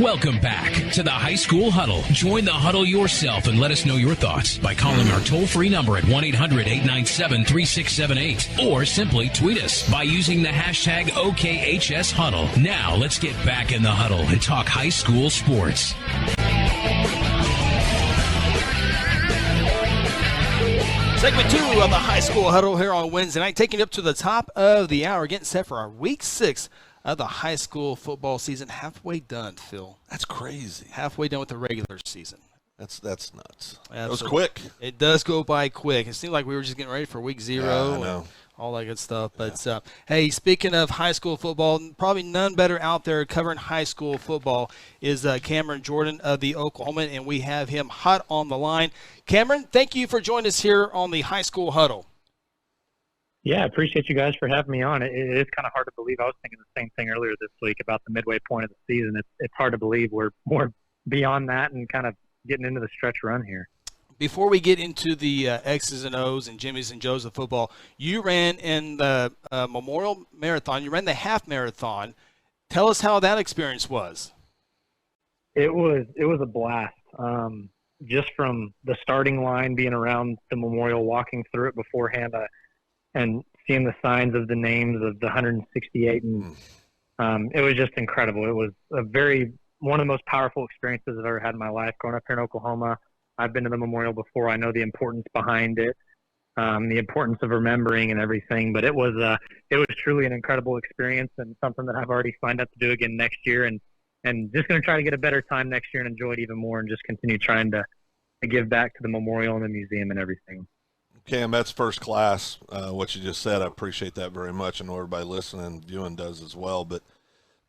Welcome back to the High School Huddle. Join the huddle yourself and let us know your thoughts by calling our toll-free number at 1-800-897-3678 or simply tweet us by using the hashtag OKHSHuddle. Now let's get back in the huddle and talk high school sports. Segment 2 of the High School Huddle here on Wednesday night, taking it up to the top of the hour, getting set for our Week 6 of the high school football season. Halfway done, Phil. That's crazy. Halfway done with the regular season. That's nuts. Absolutely. That was quick. It does go by quick. It seemed like we were just getting ready for Week 0 and all that good stuff. But, hey, speaking of high school football, probably none better out there covering high school football is Cameron Jourdan of the Oklahoman, and we have him hot on the line. Cameron, thank you for joining us here on the High School Huddle. Yeah, I appreciate you guys for having me on. It is kind of hard to believe. I was thinking the same thing earlier this week about the midway point of the season. It's hard to believe we're more beyond that and kind of getting into the stretch run here. Before we get into the X's and O's and Jimmy's and Joe's of football, you ran in the Memorial Marathon. You ran the half marathon. Tell us how that experience was. It was a blast. Just from the starting line, being around the memorial, walking through it beforehand, and seeing the signs of the names of the 168, and it was just incredible. It was one of the most powerful experiences I've ever had in my life. Growing up here in Oklahoma, I've been to the memorial before. I know the importance behind it, the importance of remembering and everything. But it was truly an incredible experience and something that I've already signed up to do again next year, and just going to try to get a better time next year and enjoy it even more, and just continue trying to give back to the memorial and the museum and everything. Cam, that's first class, what you just said. I appreciate that very much. I know everybody listening and viewing does as well. But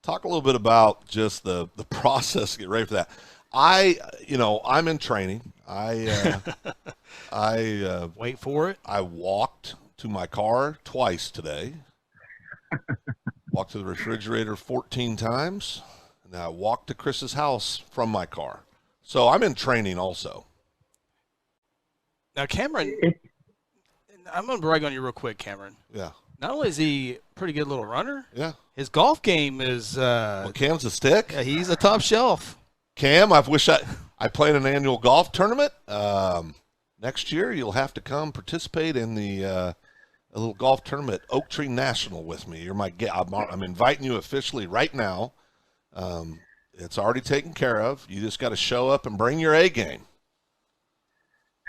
talk a little bit about just the process to get ready for that. I'm in training. I wait for it. I walked to my car twice today. Walked to the refrigerator 14 times. And I walked to Chris's house from my car. So I'm in training also. Now, Cameron, I'm going to brag on you real quick, Cameron. Yeah. Not only is he a pretty good little runner, his golf game is Cam's a stick. Yeah, he's a top shelf. Cam, I wish I played an annual golf tournament. Next year, you'll have to come participate in the a little golf tournament, Oak Tree National, with me. You're my guest. I'm inviting you officially right now. It's already taken care of. You just got to show up and bring your A game.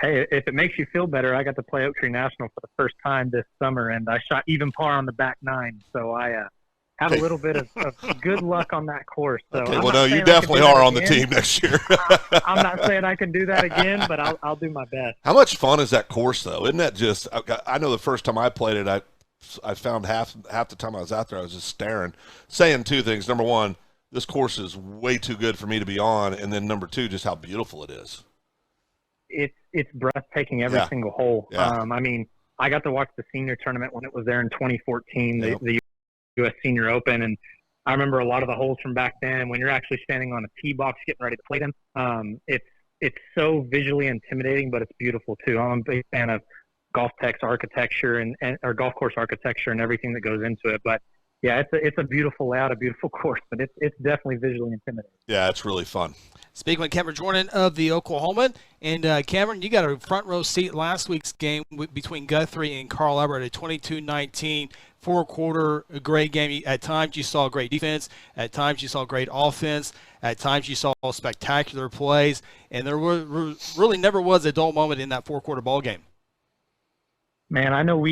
Hey, if it makes you feel better, I got to play Oak Tree National for the first time this summer, and I shot even par on the back nine. So I have a little bit of good luck on that course. So okay, well, no, you definitely are on the team next year. I'm not saying I can do that again, but I'll do my best. How much fun is that course, though? Isn't that just – I know the first time I played it, I found half the time I was out there, I was just staring, saying two things. Number one, this course is way too good for me to be on, and then number two, just how beautiful it is. It's breathtaking every single hole. Yeah. I mean, I got to watch the senior tournament when it was there in 2014, the U.S. Senior Open, and I remember a lot of the holes from back then. When you're actually standing on a tee box getting ready to play them, it's so visually intimidating, but it's beautiful too. I'm a big fan of golf text architecture or golf course architecture and everything that goes into it. But yeah, it's a beautiful layout, a beautiful course, but it's definitely visually intimidating. Yeah, it's really fun. Speaking with Cameron Jourdan of the Oklahoman, and Cameron, you got a front row seat last week's game between Guthrie and Carl Albert, a 22-19 four-quarter great game. At times you saw great defense, at times you saw great offense, at times you saw spectacular plays, and there really never was a dull moment in that four-quarter ball game. Man, I know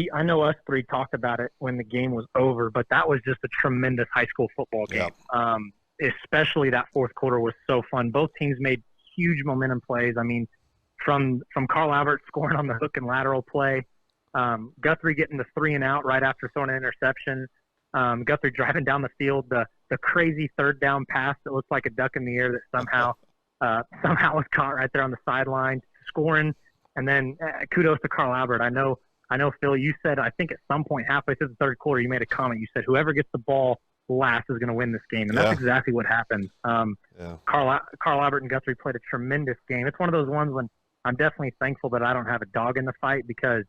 us three talked about it when the game was over, but that was just a tremendous high school football game. Yeah. Especially that fourth quarter was so fun. Both teams made huge momentum plays. I mean, from Carl Albert scoring on the hook and lateral play, Guthrie getting the 3-and-out right after throwing an interception, Guthrie driving down the field, the crazy third down pass that looked like a duck in the air that somehow was caught right there on the sideline, scoring, and then kudos to Carl Albert. I know, Phil, you said, I think at some point halfway through the third quarter, you made a comment. You said, whoever gets the ball last is going to win this game. And that's exactly what happened. Carl Albert and Guthrie played a tremendous game. It's one of those ones when I'm definitely thankful that I don't have a dog in the fight, because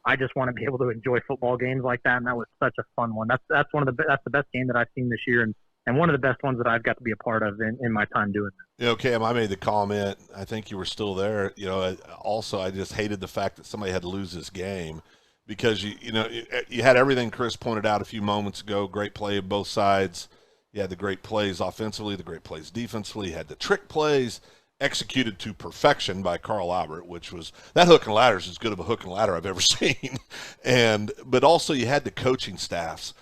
I just want to be able to enjoy football games like that. And that was such a fun one. That's the best game that I've seen this year. And and one of the best ones that I've got to be a part of in my time doing this. You know, Cam, I made the comment, I think you were still there, you know, also I just hated the fact that somebody had to lose this game because, you had everything Chris pointed out a few moments ago, great play of both sides. You had the great plays offensively, the great plays defensively, you had the trick plays executed to perfection by Carl Albert, which was – that hook and ladder is as good of a hook and ladder I've ever seen. But also you had the coaching staffs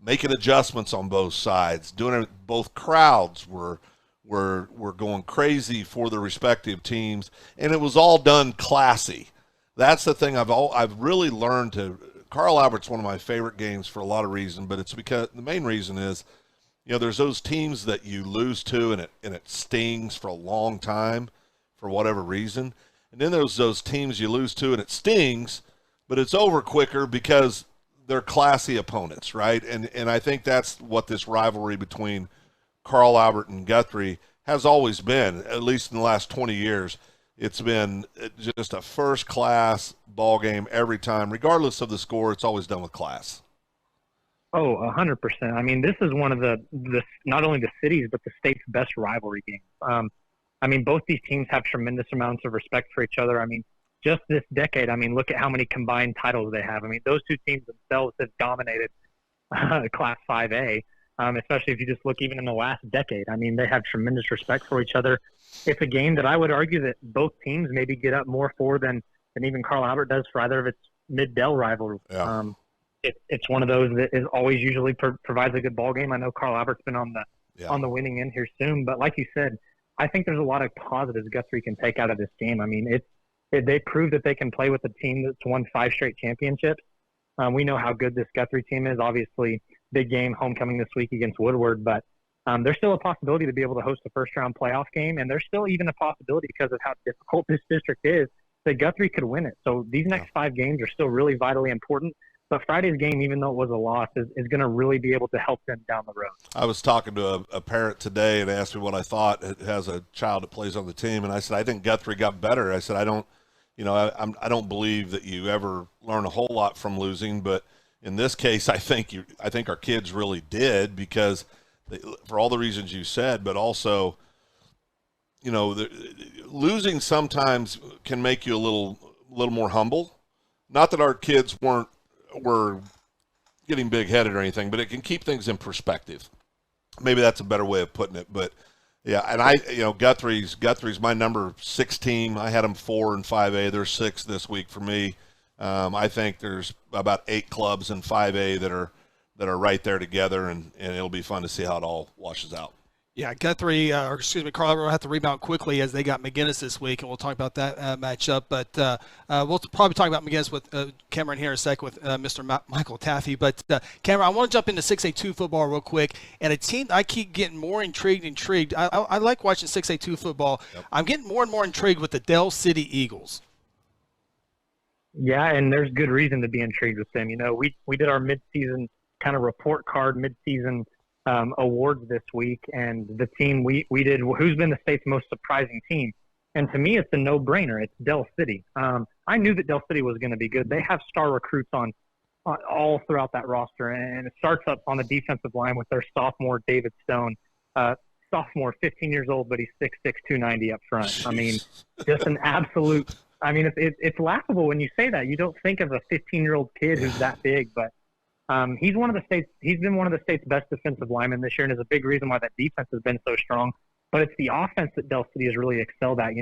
making adjustments on both sides, doing it. Both crowds were going crazy for their respective teams, and it was all done classy. That's the thing I've really learned to. Carl Albert's one of my favorite games for a lot of reasons, but it's because the main reason is, there's those teams that you lose to and it stings for a long time for whatever reason, and then there's those teams you lose to and it stings, but it's over quicker because they're classy opponents, right? And I think that's what this rivalry between Carl Albert and Guthrie has always been, at least in the last 20 years. It's been just a first-class ball game every time. Regardless of the score, it's always done with class. Oh, 100%. I mean, this is one of the not only the city's, but the state's best rivalry games. I mean, both these teams have tremendous amounts of respect for each other. I mean, just this decade, I mean, look at how many combined titles they have. I mean, those two teams themselves have dominated Class 5A, especially if you just look even in the last decade. I mean, they have tremendous respect for each other. It's a game that I would argue that both teams maybe get up more for than even Carl Albert does for either of its mid-Dell rivalries. Yeah. It's one of those that is always usually provides a good ball game. I know Carl Albert's been on the winning end here soon, but like you said, I think there's a lot of positives Guthrie can take out of this game. I mean, they prove that they can play with a team that's won 5 straight championships. We know how good this Guthrie team is. Obviously, big game, homecoming this week against Woodward, but there's still a possibility to be able to host a first-round playoff game, and there's still even a possibility because of how difficult this district is that Guthrie could win it. So these next 5 games are still really vitally important, but Friday's game, even though it was a loss, is going to really be able to help them down the road. I was talking to a parent today and asked me what I thought. It has a child that plays on the team, and I said, I think Guthrie got better. I said, I don't believe that you ever learn a whole lot from losing, but in this case, I think our kids really did because for all the reasons you said, but also, losing sometimes can make you a little more humble. Not that our kids were getting big-headed or anything, but it can keep things in perspective. Maybe that's a better way of putting it, but yeah, and Guthrie's my number 6 team. I had them 4 in 5A. They're 6 this week for me. I think there's about 8 clubs in 5A that are right there together, and it'll be fun to see how it all washes out. Yeah, Carl Albert will have to rebound quickly as they got McGinnis this week, and we'll talk about that matchup. But we'll probably talk about McGinnis with Cameron here in a second with Mr. Michael Taffy. But, Cameron, I want to jump into 6A2 football real quick. And a team I keep getting more intrigued. I like watching 6A2 football. Yep. I'm getting more and more intrigued with the Dell City Eagles. Yeah, and there's good reason to be intrigued with them. We did our midseason kind of report card, midseason awards this week, and the team we did who's been the state's most surprising team, and to me it's a no-brainer. It's Dell City. I knew that Dell City was going to be good. They have star recruits on all throughout that roster, and it starts up on the defensive line with their sophomore David Stone, sophomore, 15 years old, but he's 6'6", 290 up front. I mean, just an absolute. I mean, it's laughable when you say that. You don't think of a 15-year-old kid who's that big, but he's been one of the state's best defensive linemen this year, and is a big reason why that defense has been so strong. But it's the offense that Dell City has really excelled at.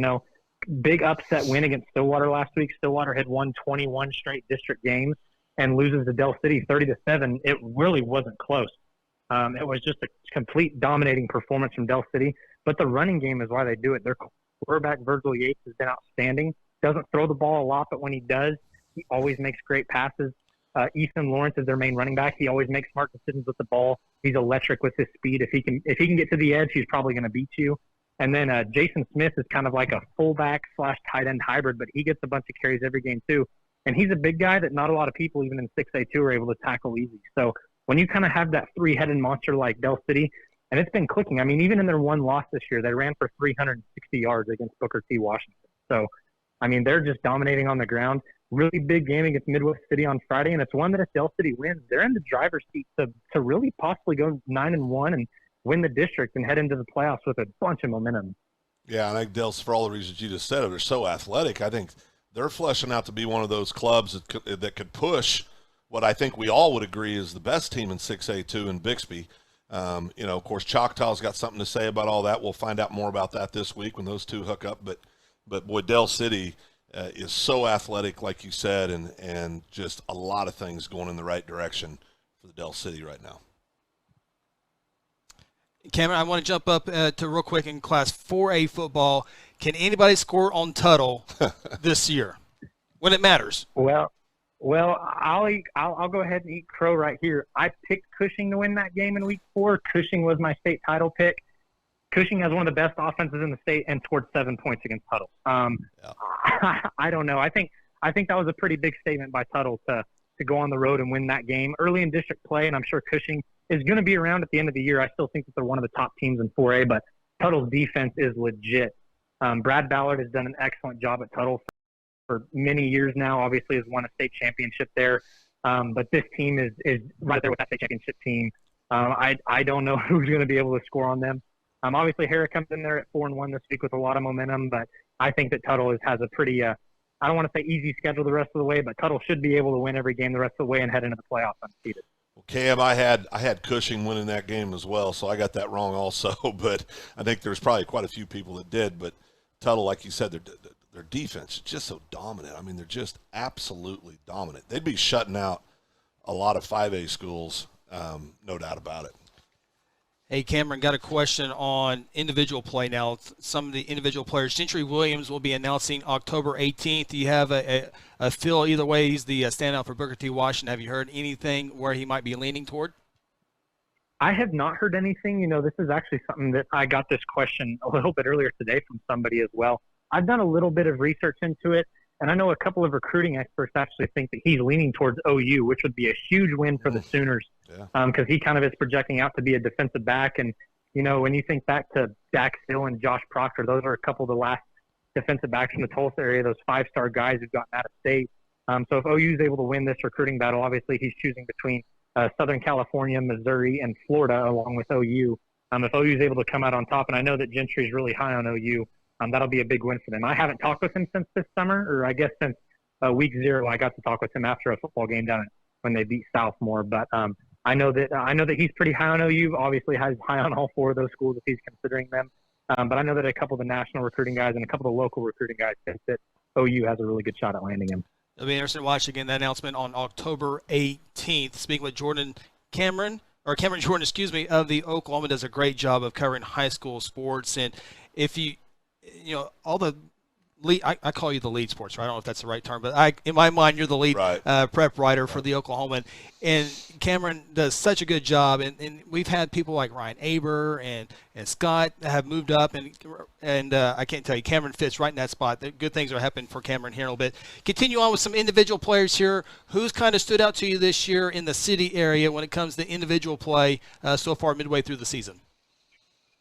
Big upset win against Stillwater last week. Stillwater had won 21 straight district games and loses to Dell City 30-7. It really wasn't close. It was just a complete dominating performance from Dell City. But the running game is why they do it. Their quarterback, Virgil Yates, has been outstanding. Doesn't throw the ball a lot, but when he does, he always makes great passes. Ethan Lawrence is their main running back. He always makes smart decisions with the ball. He's electric with his speed. If he can get to the edge, he's probably going to beat you. And then Jason Smith is kind of like a fullback / tight end hybrid, but he gets a bunch of carries every game too. And he's a big guy that not a lot of people, even in 6A2, are able to tackle easy. So when you kind of have that 3-headed monster like Dell City, and it's been clicking. I mean, even in their one loss this year, they ran for 360 yards against Booker T. Washington. So, I mean, they're just dominating on the ground. Really big game against Midwest City on Friday, and it's one that if Dell City wins, they're in the driver's seat to really possibly go 9-1 and win the district and head into the playoffs with a bunch of momentum. Yeah, and I think Dale's, for all the reasons you just said, they're so athletic. I think they're fleshing out to be one of those clubs that could push what I think we all would agree is the best team in 6A2 in Bixby. Of course, Choctaw's got something to say about all that. We'll find out more about that this week when those two hook up. But boy, Dale City is so athletic, like you said, and just a lot of things going in the right direction for the Dale City right now. Cameron, I want to jump up to real quick in Class 4A football. Can anybody score on Tuttle this year when it matters? Well, I'll go ahead and eat crow right here. I picked Cushing to win that game in week 4. Cushing was my state title pick. Cushing has one of the best offenses in the state and scored 7 points against Tuttle. I don't know. I think that was a pretty big statement by Tuttle to go on the road and win that game early in district play, and I'm sure Cushing is going to be around at the end of the year. I still think that they're one of the top teams in 4A, but Tuttle's defense is legit. Brad Ballard has done an excellent job at Tuttle for many years now. Obviously has won a state championship there. But this team is right there with that state championship team. I don't know who's going to be able to score on them. Obviously Hara comes in there at 4-1 this week with a lot of momentum, but I think that Tuttle has a pretty, I don't want to say easy schedule the rest of the way, but Tuttle should be able to win every game the rest of the way and head into the playoffs undefeated. Well, Cam, I had Cushing winning that game as well, so I got that wrong also, but I think there's probably quite a few people that did. But Tuttle, like you said, their defense is just so dominant. I mean, they're just absolutely dominant. They'd be shutting out a lot of 5A schools, no doubt about it. Hey, Cameron, got a question on individual play now. Some of the individual players. Gentry Williams will be announcing October 18th. Do you have a feel either way? He's the standout for Booker T. Washington. Have you heard anything where he might be leaning toward? I have not heard anything. This is actually something that I got this question a little bit earlier today from somebody as well. I've done a little bit of research into it, and I know a couple of recruiting experts actually think that he's leaning towards OU, which would be a huge win for the Sooners. Because he kind of is projecting out to be a defensive back. And, when you think back to Dax Hill and Josh Proctor, those are a couple of the last defensive backs from the Tulsa area, those 5-star guys who've gotten out of state. So if OU is able to win this recruiting battle, obviously he's choosing between Southern California, Missouri, and Florida, along with OU. If OU is able to come out on top, and I know that Gentry is really high on OU, that'll be a big win for them. I haven't talked with him since this summer, or I guess since week 0. I got to talk with him after a football game down when they beat Southmore. But I know that he's pretty high on OU. Obviously, has high on all 4 of those schools if he's considering them. But I know that a couple of the national recruiting guys and a couple of the local recruiting guys think that OU has a really good shot at landing him. It'll be interesting to watch again that announcement on October 18th. Speaking with Cameron Jourdan, of the Oklahoma, does a great job of covering high school sports. And if all the lead, I call you the lead sports, right? I don't know if that's the right term, but in my mind, you're the lead prep writer for the Oklahoman. And Cameron does such a good job. And we've had people like Ryan Aber and Scott have moved up. And I can't tell you, Cameron fits right in that spot. Good things are happening for Cameron here in a little bit. Continue on with some individual players here. Who's kind of stood out to you this year in the city area when it comes to individual play so far midway through the season?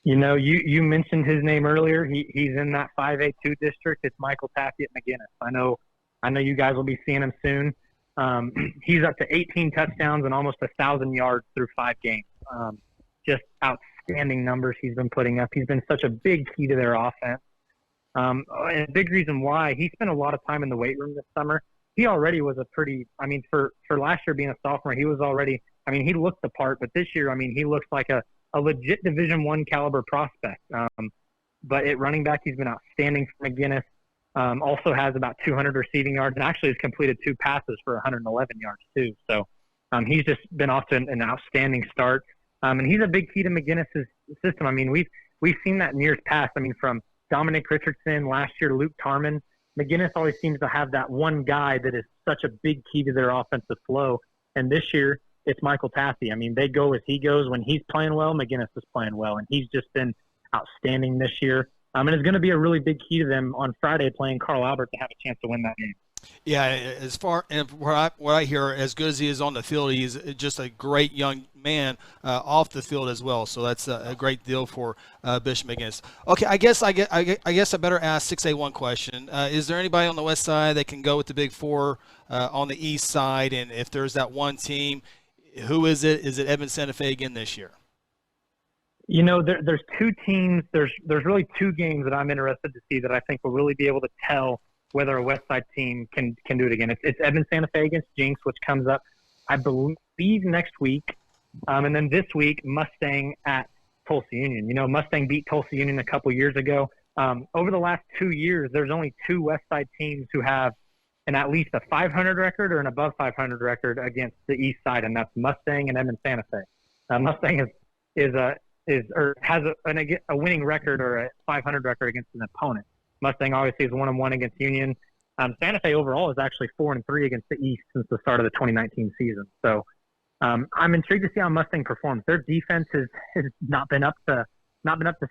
You mentioned his name earlier. He's in that 5A2 district. It's Michael Taffy at McGinnis. I know you guys will be seeing him soon. He's up to 18 touchdowns and almost 1,000 yards through 5 games. Just outstanding numbers he's been putting up. He's been such a big key to their offense. And a big reason why he spent a lot of time in the weight room this summer. He already was for last year being a sophomore, he was already, he looked the part, but this year, he looks like a legit Division I caliber prospect. But at running back, he's been outstanding for McGinnis. Also has about 200 receiving yards and actually has completed 2 passes for 111 yards too. So he's just been off to an outstanding start. And he's a big key to McGinnis's system. We've seen that in years past. From Dominic Richardson last year to Luke Tarman, McGinnis always seems to have that one guy that is such a big key to their offensive flow. And this year, it's Michael Taffy. They go as he goes. When he's playing well, McGinnis is playing well. And he's just been outstanding this year. And it's going to be a really big key to them on Friday playing Carl Albert to have a chance to win that game. Yeah, as far and what I hear, as good as he is on the field, he's just a great young man off the field as well. So that's a great deal for Bishop McGinnis. Okay, I guess I better ask 6A1 question. Is there anybody on the west side that can go with the Big Four on the east side? And if there's that one team, who is it? Is it Evans Santa Fe again this year? There's two teams. There's really two games that I'm interested to see that I think will really be able to tell whether a West Side team can do it again. It's Evans Santa Fe against Jinx, which comes up, I believe, next week. And then this week, Mustang at Tulsa Union. Mustang beat Tulsa Union a couple years ago. Over the last 2 years, there's only two West Side teams who have at least a 500 record or an above 500 record against the East Side, and that's Mustang and Evans Santa Fe. Mustang has a winning record or a 500 record against an opponent. Mustang obviously is 1-1 against Union. Santa Fe overall is actually 4-3 against the East since the start of the 2019 season. So I'm intrigued to see how Mustang performs. Their defense has not been up to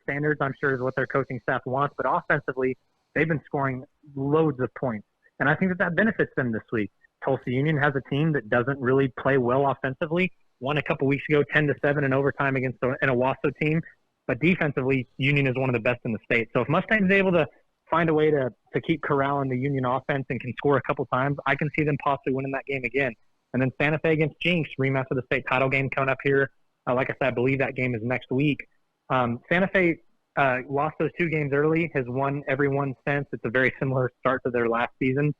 standards, I'm sure, is what their coaching staff wants. But offensively, they've been scoring loads of points, and I think that benefits them this week. Tulsa Union has a team that doesn't really play well offensively. Won a couple weeks ago, 10-7 in overtime against an Owasso team. But defensively, Union is one of the best in the state. So if Mustang's able to find a way to keep corralling the Union offense and can score a couple times, I can see them possibly winning that game again. And then Santa Fe against Jinx, rematch of the state title game coming up here. Like I said, I believe that game is next week. Santa Fe lost those two games early, has won every one since. It's a very similar start to their last season.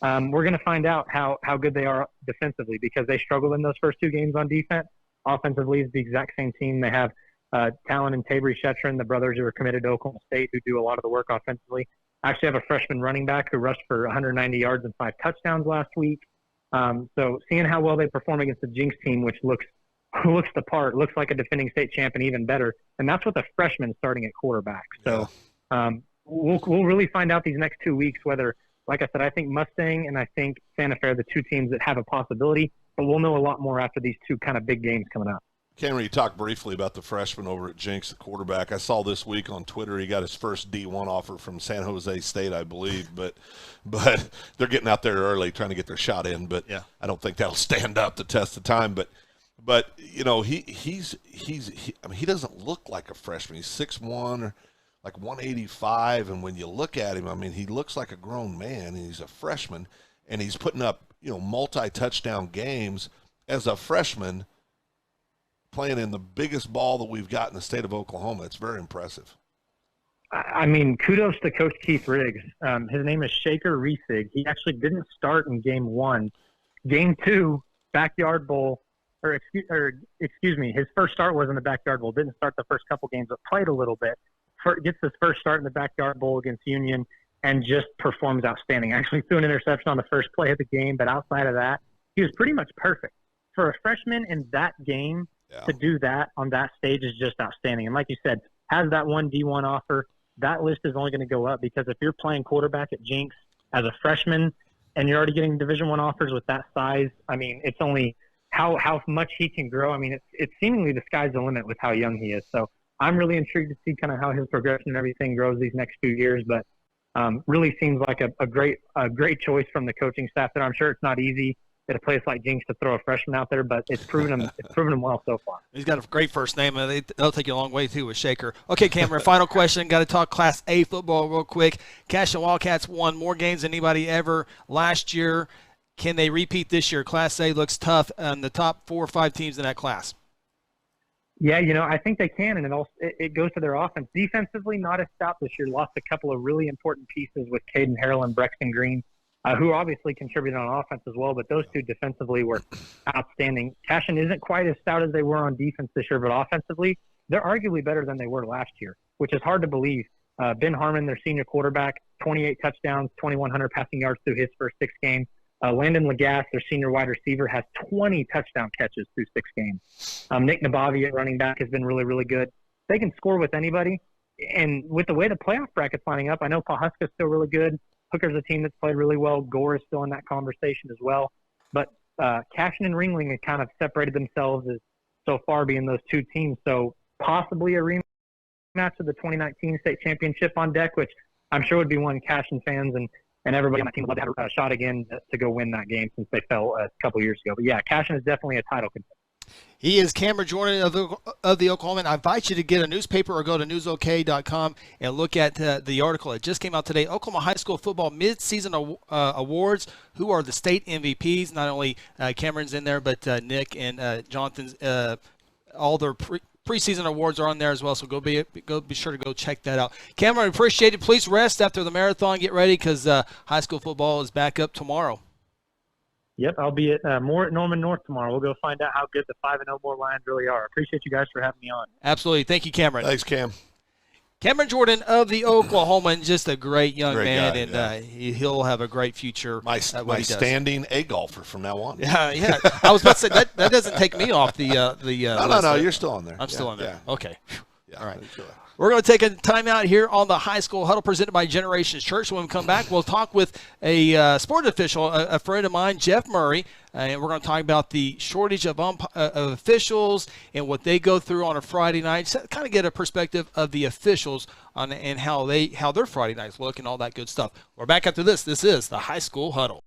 We're going to find out how good they are defensively because they struggled in those first two games on defense. Offensively, it's the exact same team. They have Talon and Tabry Shetron, the brothers who are committed to Oklahoma State, who do a lot of the work offensively. Actually have a freshman running back who rushed for 190 yards and 5 touchdowns last week. So seeing how well they perform against the Jinx team, which looks the part, looks like a defending state champion even better. And that's with a freshman starting at quarterback. So we'll really find out these next 2 weeks whether, like I said, I think Mustang and I think Santa Fe are the two teams that have a possibility, but we'll know a lot more after these two kind of big games coming up. Cameron, you talked briefly about the freshman over at Jinx, the quarterback. I saw this week on Twitter he got his first D1 offer from San Jose State, I believe, but they're getting out there early trying to get their shot in. But yeah, I don't think that'll stand up the test of time. But he doesn't look like a freshman. He's 6'1", or like 185, and when you look at him, I mean, he looks like a grown man, and he's a freshman, and he's putting up multi-touchdown games as a freshman, playing in the biggest ball that we've got in the state of Oklahoma. It's very impressive. I mean, kudos to Coach Keith Riggs. His name is Shaker Reesig. He actually didn't start in game 1. Game 2, Backyard Bowl, excuse me, his first start was in the Backyard Bowl. Didn't start the first couple games, but played a little bit. Gets his first start in the Backyard Bowl against Union and just performs outstanding. Actually threw an interception on the first play of the game, but outside of that, he was pretty much perfect. For a freshman in that game, to do that on that stage is just outstanding. And like you said, has that one D1 offer, that list is only going to go up because if you're playing quarterback at Jinx as a freshman and you're already getting Division I offers with that size, I mean, it's only how much he can grow. I mean, it's seemingly the sky's the limit with how young he is. So I'm really intrigued to see kind of how his progression and everything grows these next few years. But really seems like a great choice from the coaching staff there. I'm sure it's not easy at a place like Jinx to throw a freshman out there, but it's proven him well so far. He's got a great first name, and they'll take you a long way too with Shaker. Okay, Cameron, final question. Got to talk Class A football real quick. Cash and Wildcats won more games than anybody ever last year. Can they repeat this year? Class A looks tough on the top 4 or 5 teams in that class. Yeah, I think they can, and it goes to their offense. Defensively, not as stout this year. Lost a couple of really important pieces with Caden Harrell and Brexton Green, who obviously contributed on offense as well, but those two defensively were outstanding. Cashin isn't quite as stout as they were on defense this year, but offensively, they're arguably better than they were last year, which is hard to believe. Ben Harmon, their senior quarterback, 28 touchdowns, 2,100 passing yards through his first 6 games. Landon Lagasse, their senior wide receiver, has 20 touchdown catches through 6 games. Nick Nabavi at running back has been really, really good. They can score with anybody. And with the way the playoff bracket's lining up, I know Pawhuska's still really good. Hooker's a team that's played really well. Gore is still in that conversation as well. But Cashin and Ringling have kind of separated themselves as so far being those two teams. So possibly a rematch of the 2019 state championship on deck, which I'm sure would be one Cashin fans and everybody on that team would love to have a shot again to go win that game since they fell a couple years ago. But, yeah, Cashin is definitely a title contender. He is Cameron Jourdan of the Oklahoman. I invite you to get a newspaper or go to newsok.com and look at the article. It just came out today. Oklahoma High School Football Mid-Season Awards. Who are the state MVPs? Not only Cameron's in there, but Nick and Jonathan's all their preseason awards are on there as well, so go be sure to go check that out. Cameron, appreciate it. Please rest after the marathon. Get ready because high school football is back up tomorrow. Yep, I'll be at Norman North tomorrow. We'll go find out how good the 5-0 Moore Lions really are. Appreciate you guys for having me on. Absolutely. Thank you, Cameron. Thanks, Cam. Cameron Jourdan of the Oklahoman, just a great young man, guy, and he'll have a great future. My standing A golfer from now on. Yeah. I was about to say that doesn't take me off the No, you're still on there. I'm still on there. Yeah. Okay. Yeah, all right. sure. We're going to take a timeout here on the High School Huddle presented by Generations Church. When we come back, we'll talk with a sport official, a friend of mine, Jeff Murray, and we're going to talk about the shortage of officials and what they go through on a Friday night. So kind of get a perspective of the officials and how their Friday nights look and all that good stuff. We're back after this. This is the High School Huddle.